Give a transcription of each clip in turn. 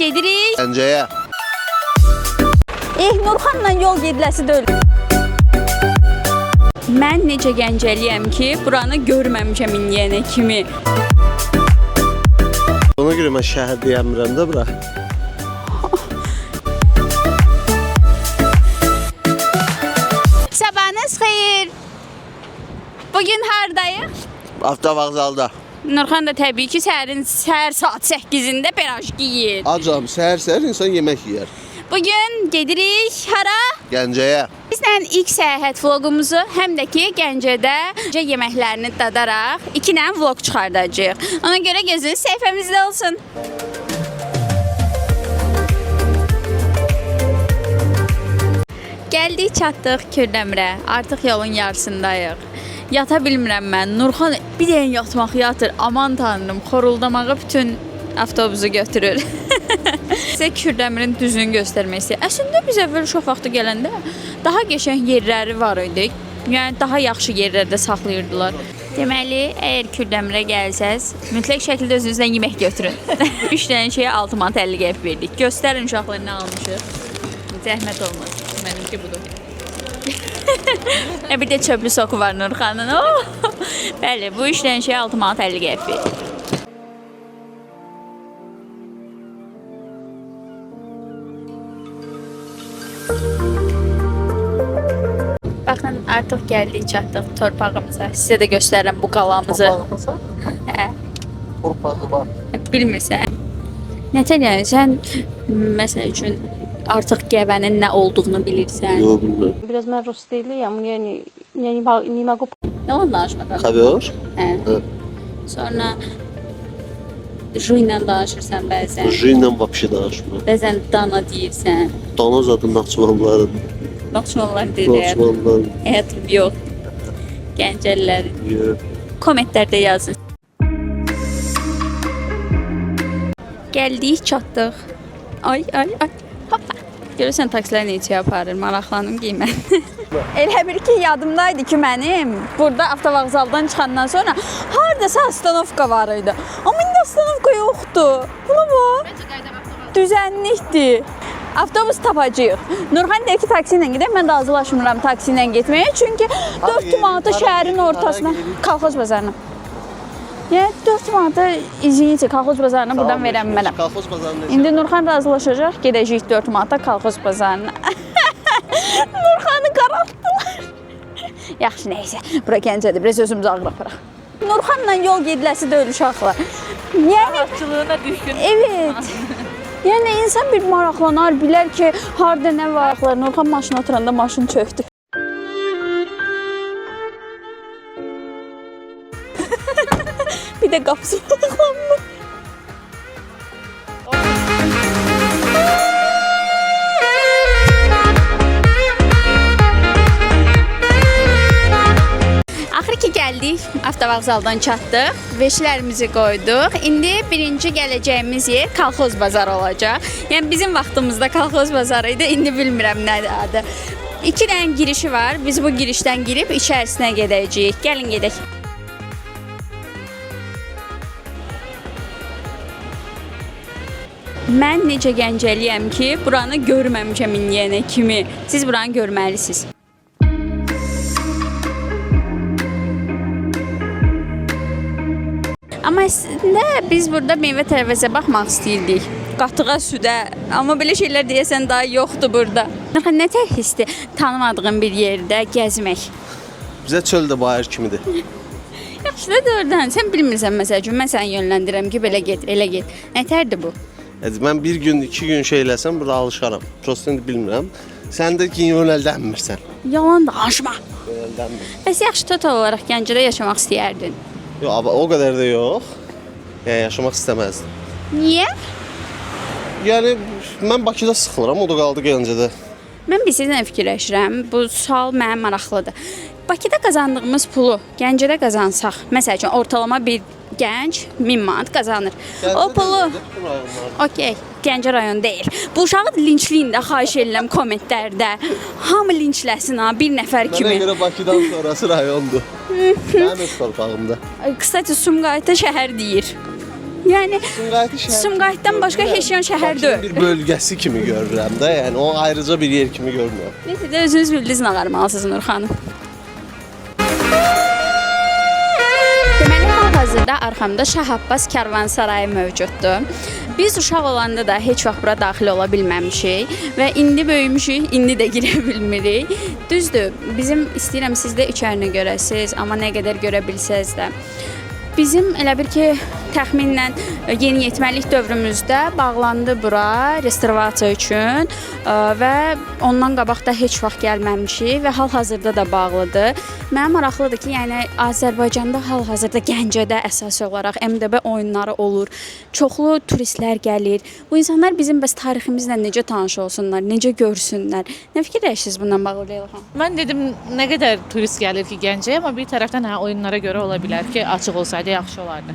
gedirik Gəncəyə. Nurxanla yol gediləsi deyil. Mən necə Gəncəliyəm ki, buranı görməmişəm indiyənə kimi. Ona görə mən şəhər deyəmirəm də bura. Sabahınız xeyir. Bugün hardayıq? Avtovağzalda. Nurxan da təbii ki, səhər saat 8-də pirajki yeyir. Acam, səhər-səhər insan yemək yeyər. Bugün gedirik hara? Gəncəyə. Bizlə ilk səyahət vlogumuzu həm də ki, Gəncədə yeməklərini dadaraq 2 dənə vlog çıxardacağıq. Ona görə gözünüz səhifəmizdə olsun. Gəldik, çatdıq Kürdəmirə. Artıq yolun yarısındayıq. Yata bilmirəm mən. Nurxan bir dəyin yatmaq yatır. Aman tanrım, xoruldamağı bütün avtobusu götürür. Sizə Kürdəmirin düzünü göstərmək istəyirəm. Əslində biz əvvəl uşaq vaxtı gələndə daha qəşəng yerləri var idi. Yəni daha yaxşı yerlərdə saxlayırdılar. Deməli, əgər Kürdəmirə gəlsəz, mütləq şəkildə özünüzlə yemək götürün. 3 dənə şeyə 6 manat 50 qəpik verdik. Göstərin uşaqlar nə almışıq. Zəhmət olmaz. Mənimki budur. Bir də çöplü soku var Nurxanın. Bəli, bu 3 dənə şeyə 6 manat 50 qəpik. Baxın, artıq gəldik, çatdıq torpağımıza. Sizə də göstərirəm bu qalamızı. Hə. Torpağı var. Bilmirsən. Nətər yəni, sən məsəl üçün artıq Gəvənin nə olduğunu bilirsən. Yox, bilmirəm. Biraz mən rus deyiləm, yəni nie mogу. Nə olan danışmadan? Xəbər? Hə. Sonra Juyla danışırsan bəzən. Juyla vapşi danışmır. Bəzən dana deyirsən. Dana zadı Naxçıvanlıların. Naxçıvanlılar deyirlər. Naxçıvanlıların. Həyatım yox. Gəncəlilərin. Yox. Kommentlərdə yazın. Gəldik, çatdıq. Ay. Hoppa. Görürsən taksilər neçə aparır, maraqlanım qiymət. Elə bir ki, yadımdaydı ki, mənim burada avtovağzaldan çıxandan sonra haradasa astanovka var idi. Amma indi astanovka yoxdur. Buna bax. Düzənlikdir. Avtobus tapacağıq. Nurxan deyir ki, taksi ilə gedək. Mən də hazırlaşmıram taksi ilə getməyə. Çünki 4 manata şəhərin ortasına, Kolxoz bazarına. Yəni 4 manata izinici Kolxoz bazarına buradan verəmmərəm. Kolxoz bazarına. İndi Nurxan razılaşacaq, gedəcəyik 4 manata Kolxoz bazarına. Nurxanı qaraltdılar. Yaxşı, neysə. Bura Gəncədir, biraz özümüzü ağır aparaq. Nurxanla yol gediləsi deyil uşaqlar. Yəni Açılığına düşkün. evet. Yəni insan bir maraqlanar, bilər ki, harda nə var. Nurxan maşına oturanda maşın çökdü. Bir də qapısı bağlandı. Axır ki gəldik, avtovağzaldan çatdıq, veşlərimizi qoyduq. İndi birinci gələcəyimiz yer Kolxoz bazarı olacaq. Yəni bizim vaxtımızda Kolxoz bazarı idi, indi bilmirəm nədir adı. 2 dənə girişi var, biz bu girişdən girib içərisinə gedəcəyik. Gəlin gedək. Mən necə Gəncəliyəm ki, buranı görməmişəm indiyənə kimi. Siz buranı görməlisiniz. Amma əslində biz burada meyvə tərəvəzə baxmaq istəyirdik. Qatığa, südə. Amma belə şeylər deyəsən daha yoxdur burada. Nə tər hissdir tanımadığın bir yerdə gəzmək? Bizə çöl də bayır kimidir. Yaxşı da doğrudan. Sən bilmirsən məsəl üçün, mən səni yönləndirəm ki, belə get, elə get. Nətərdir bu? Mən bir gün, 2 gün şey eləsəm, burada alışaram. Prosto indi bilmirəm. Sən də ki, yönəldənmirsən. Yalan danışma. Yönəldənmir. Bəs yaxşı total olaraq Gəncədə yaşamaq istəyərdin. Yox, o qədər də yox. Yəni, yaşamaq istəməzdim. Niyə? Yəni, mən Bakıda sıxılıram, o da qaldı Gəncədə. Mən bir sizlə fikirləşirəm, bu sual mənə maraqlıdır. Bakıda qazandığımız pulu Gəncədə qazansaq, məsəl üçün ortalama bir gənc 1000 manat qazanır. O pulu, okey, Gəncə rayon deyil. Bu uşağı linçləyin də, xahiş edirəm kommentlərdə. Hamı linçləsin ha, bir nəfər kimi. Mənə görə Bakıdan sonrası rayondur. Mənim öz torpağımda. Kısaca Sumqayıta şəhər deyir. Yəni Sumqayıtdan başqa heç yan şəhər deyil. Bir bölgəsi kimi görürəm də, yəni o ayrıca bir yer kimi görmürəm. Neyse də özünüz bildiniz nə qarmalısınız Nur xanım. Deməli, hal-hazırda arxamda Şah Abbas Karvansarayı mövcuddur. Biz uşaq olanda da heç vaxt bura daxil ola bilməmişik və indi böyümüşük, indi də girə bilmirik. Düzdür, bizim istəyirəm siz də içərini görəsiz, amma nə qədər görə bilsəz də. Bizim elə bir ki, təxminən yeniyetməlik dövrümüzdə bağlandı bura restavasiya üçün və ondan qabaq da heç vaxt gəlməmişik və hal-hazırda da bağlıdır. Mənə maraqlıdır ki, yəni Azərbaycanda hal-hazırda Gəncədə əsas olaraq MDB oyunları olur. Çoxlu turistlər gəlir. Bu insanlar bizim bəs tariximizlə necə tanış olsunlar, necə görsünlər? Nə fikirləşirsiniz bundan bağlı Leyla xanım? Mən dedim nə qədər turist gəlir ki Gəncəyə, amma bir tərəfdən oyunlara görə ola bilər ki, açıq olsaydı yaxşı olardı.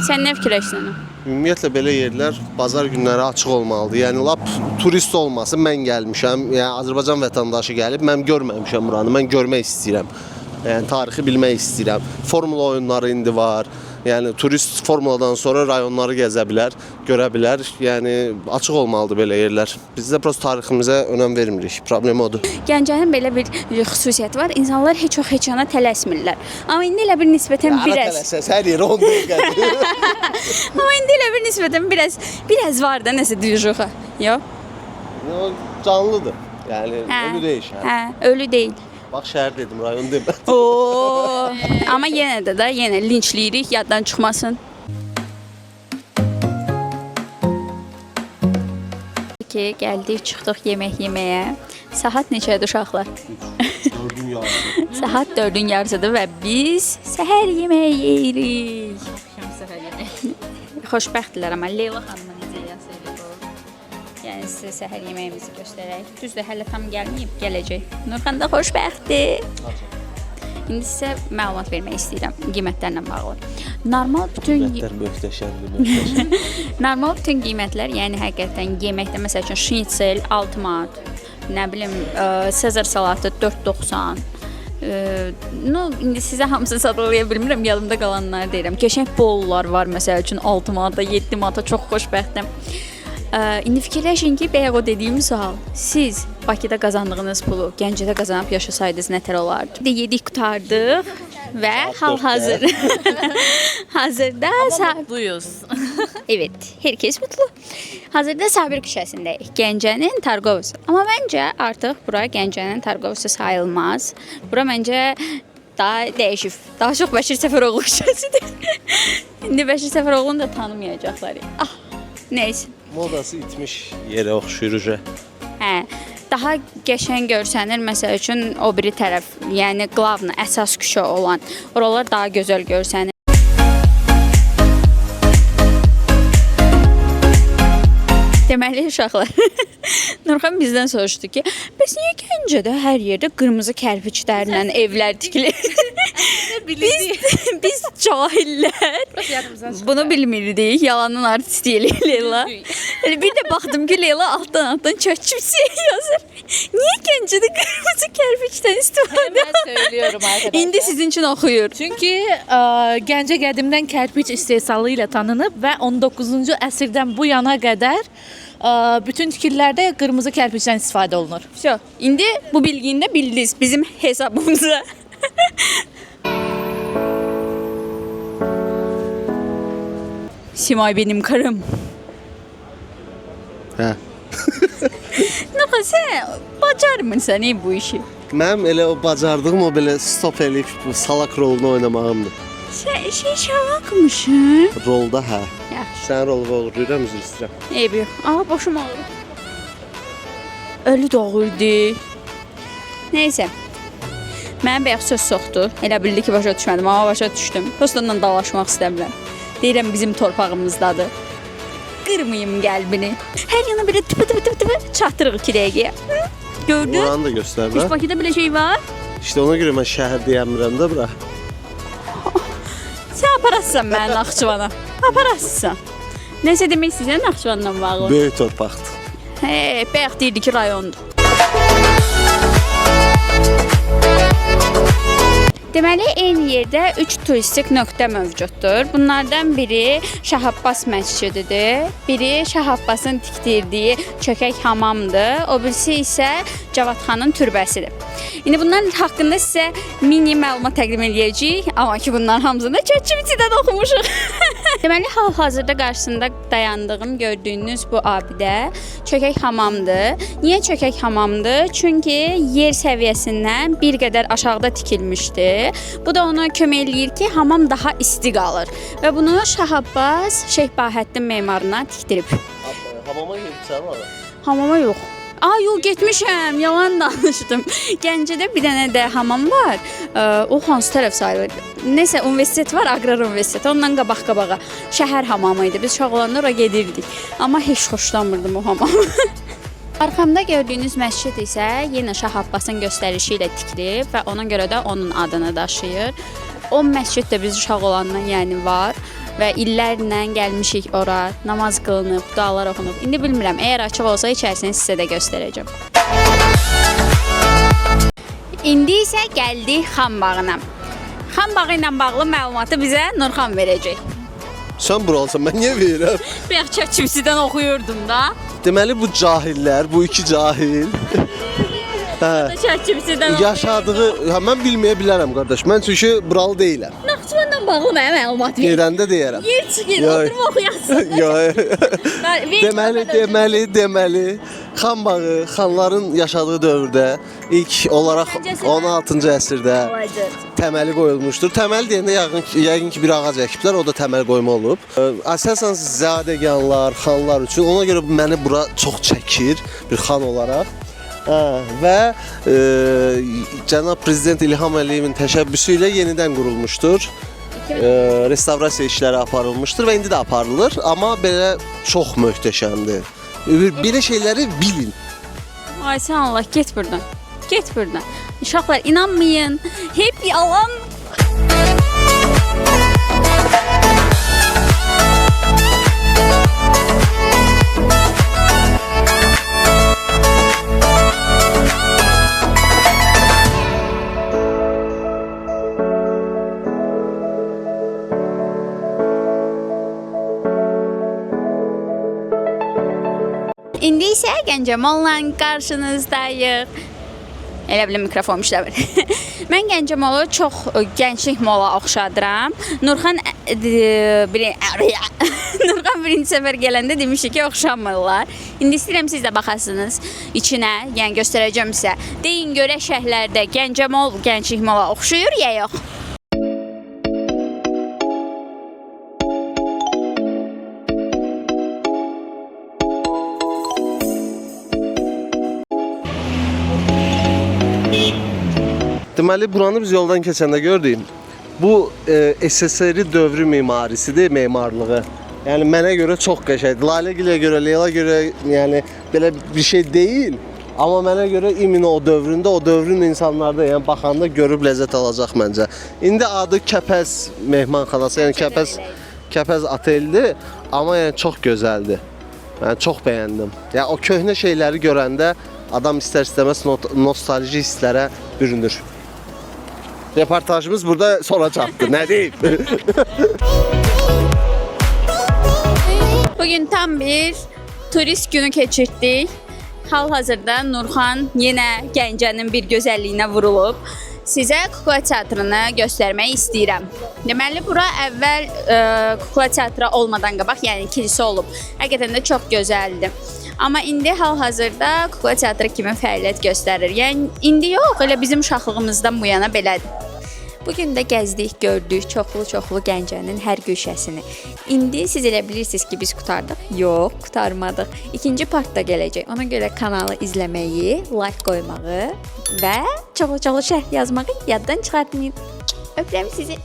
Sən nə fikirləşirsən? Ümumiyyətlə belə yerlər bazar günləri açıq olmalıdır. Yəni lap turist olmasın, mən gəlmişəm, yəni Azərbaycan vətəndaşı gəlib, mən görməmişəm buranı, mən görmək istəyirəm. Yəni tarixi bilmək istəyirəm. Formula oyunları indi var. Yəni turist formuladan sonra rayonları gəzə bilər, görə bilər. Yəni açıq olmalıdır belə yerlər. Biz də prosta tariximizə önəm vermirik. Problem odur. Gəncənin belə bir xüsusiyyəti var. İnsanlar heç vaxt heç yana tələsmirlər. Amma indi elə bir nisbətən biraz Tələsəz hər yerə 10 dəqiqədir. Amma indi elə bir nisbətən biraz var da nəsə düyücüxə. Yox. O canlıdır. Yəni ölü deyil şəhər. Hə, ölü deyil. Bax şəhər dedim, rayon demə. Oo. Amma yenə də yenə linçləyirik, yaddan çıxmasın. Ki, gəldik, çıxdıq yemək yeməyə. Saat neçədir uşaqlar? 4-ün yarısı. Saat 4-ün yarısıdır və biz səhər yeməyi yeyirik. Xoşbəxtdirlər, amma Leyla xanımın necə yazılır? Yəni sizə səhər yeməyimizi göstərək. Düzdür, hələ tam gəlməyib, gələcək. Nurxan da xoşbəxtdir. İndi sizə məlumat vermək istəyirəm qiymətlərlə bağlı. Normal bütün möhtəşəmdir. normal bütün qiymətlər, yəni həqiqətən yeməkdə məsəl üçün şnitzel 6 manat, nə bilim, Sezar salatı 4.90. No, indi sizə hamısını sadalaya bilmirəm, yadımda qalanları deyirəm. Qəşəng bollar var məsəl üçün 6 manata, 7 manata, çox xoşbəxtəm. İndi fikirləşin ki, bayaq o dediyim sual. Siz Bakıda qazandığınız pulu Gəncədə qazanıb yaşasaydınız nətər olardı? Yedik, qutardıq və hal-hazır. Hazırda Mutluyuz. evet, hər kəs mutlu. Hazırda Sabir küçəsindəyik. Gəncənin Targovisi. Amma məncə artıq bura Gəncənin Targovisi sayılmaz. Bura məncə daha dəyişib. Daha çox Bəşir Səfəroğlu küçəsidir. İndi Bəşir Səfəroğlunu da tanımayacaqlar. Ah, nəysə. Modası itmiş yerə oxşuyur. Hə, daha qəşəng görsənir məsəl üçün o biri tərəf, yəni qlavna, əsas küçə olan. Oralar daha gözəl görsənir. Deməli uşaqlar, Nurxan bizdən soruşdu ki, bəs niyə Gəncədə hər yerdə qırmızı kərpiçlərlə evlər tikilir? biz cahillər bunu bilmirdik, yalanın artisti Leyla. Bir də baxdım ki, Leyla altdan çöçübsiyə yazır. Niyə Gəncədə qırmızı kərpiçdən istifadə? Mən söylüyorum arkadaşlar. İndi sizin üçün oxuyur. Çünki Gəncə qədimdən kərpiç istehsalı ilə tanınıb və 19-cu əsrdən bu yana qədər bütün tikililərdə qırmızı kərpiçdən istifadə olunur. Всё. İndi bu bilgini də bildiniz bizim hesabımıza. Simay benim karım. Hə. Nurxan, sən bacarmırsan bu işi. Mənim elə o bacardığım o belə stop eləyib bu salak rolunu oynamağımdır. Sən şavaqmışsın. Rolda hə. Yaxşı. Sən rolda olur, görürəm üzr istəyirəm. Eyb yox. Aha, başım ağrır. Ölü doğurdu. Neysə. Mən bayaq söz soxdu. Elə bildi ki, başa düşmədim, amma başa düşdüm. Prosta onunla dalaşmaq istəmirəm. Deyirəm bizim torpağımızdadır. Qırmayım qəlbini. Hər yana belə tıpı çatdırıq 2 dəqiqəyə. Gördün? Oranı da göstər Heç də. Bakıda belə şey var. İşte ona görə mən şəhər deyəmirəm də bura. Sən aparasın məni Naxçıvana. Aparasın. Nəsə demək istəyirsən Naxçıvanla bağlı? Böyük torpaqdır. Bayaq deyirdi ki, rayondur. Deməli, eyni yerdə 3 turistik nöqtə mövcuddur. Bunlardan biri Şah Abbas məscididir, biri Şah Abbasın tikdirdiyi çökək hamamdır, o birisi isə Cavadxanın türbəsidir. İndi bunların haqqında sizə mini məlumat təqdim edəcəyik, amma ki bunların hamısını ChatGPT-dən oxumuşuq. Deməli, hal-hazırda qarşısında dayandığım, gördüyünüz bu abidə çökək hamamdır. Niyə çökək hamamdır? Çünki yer səviyyəsindən bir qədər aşağıda tikilmişdi. Bu da ona kömək eləyir ki, hamam daha isti qalır. Və bunu Şah Abbas Şeyx Bahəddin memarına tikdirib. Hamama gedibsən ara? Hamama yox. Yox, getmişəm, yalan danışdım. Gəncədə bir dənə də hamam var. O hansı tərəf sayılır? Nəsə universitet var, Aqrar Universiteti. Ondan qabaq-qabağa şəhər hamamı idi. Biz uşaq olanda ora gedirdik. Amma heç xoşlanmırdım o hamamı. Arxamda gördüyünüz məscid isə yenə Şah Abbasın göstərişi ilə tikilib və ona görə də onun adını daşıyır. O məscid də biz uşaq olandan yəni var və illərlə gəlmişik ora, namaz qılınıb, dualar oxunub. İndi bilmirəm, əgər açıq olsa içərisini sizə də göstərəcəm. İndi isə gəldik Xan bağına. Xan bağı ilə bağlı məlumatı bizə Nurxan verəcək. Sən buralısan, mən niyə verirəm? Bayaq ChatGPT-dən oxuyurdum da. Deməli bu cahillər, bu iki cahil ChatGPT-dən yaşadığı, mən bilməyə bilərəm qardaş. Mən çünki buralı deyiləm. Naxçıvanla bağlı mənə məlumat ver. Gedəndə deyərəm. Yer çıxır, oturma oxuyasın. Deməli, Xan bağı xanların yaşadığı dövrdə ilk olaraq 16-cı əsrdə təməli qoyulmuşdur. Təməl deyəndə yəqin ki bir ağac əkiblər, o da təməl qoyma olub. Əsasən zadəganlar, xanlar üçün ona görə məni bura çox çəkir bir xan olaraq. Və cənab prezident İlham Əliyevin təşəbbüsü ilə yenidən qurulmuşdur. Restavrasiya işləri aparılmışdır və indi də aparılır, amma belə çox möhtəşəmdir. Belə şeyləri bilin. Ay sən Allah, get buradan. Get buradan. Uşaqlar inanmayın. Hep yalan. İndi isə Gəncəmolla qarşınızdayıq. Elə bilim mikrofon işləmir. Mən Gəncəmolu çox gənclik mola oxşadıram. Nurxan birinci səfər gələndə demişdi ki, oxşamırlar. İndi istəyirəm siz də baxasınız içinə, yəni göstərəcəm sizə. Deyin görə şəhərlərdə Gəncəmol gənclik mola oxşuyur ya yox? Deməli, buranı biz yoldan keçəndə gördük. Bu SSR dövrü mimarisidir, memarlığı. Yəni mənə görə çox qəşəngdir. Laləgilə görə, Leyla görə, yəni belə bir şey deyil. Amma mənə görə imin o dövründə, o dövrün insanlarda, yəni baxanda görüb ləzzət alacaq məncə. İndi adı Kəpəz mehmanxanası, yəni Kəpəz oteldir, amma yəni çox gözəldir. Mən çox bəyəndim. Yəni o köhnə şeyləri görəndə adam istər-istəməz nostalji hisslərə bürünür. Reportajımız burada sona çatdı. Nə deyim? Bugün tam bir turist günü keçirdik. Hal-hazırda Nurxan yenə Gəncənin bir gözəlliyinə vurulub. Sizə kukla teatrını göstərmək istəyirəm. Deməli, bura əvvəl kukla teatrı olmadan qabaq, yəni kilsə olub. Həqiqətən də çox gözəldir. Amma indi hal-hazırda kukla teatrı kimi fəaliyyət göstərir. Yəni indi yox, elə bizim uşaqlığımızdan bu yana belədir. Bugün də gəzdik, gördük çoxlu Gəncənin hər güşəsini. İndi siz elə bilirsiniz ki, biz qutardıq. Yox, qurtarmadıq. İkinci part da gələcək. Ona görə kanalı izləməyi, like qoymağı və çoxlu şərh yazmağı yaddan çıxartmayın. Öpürəm sizi.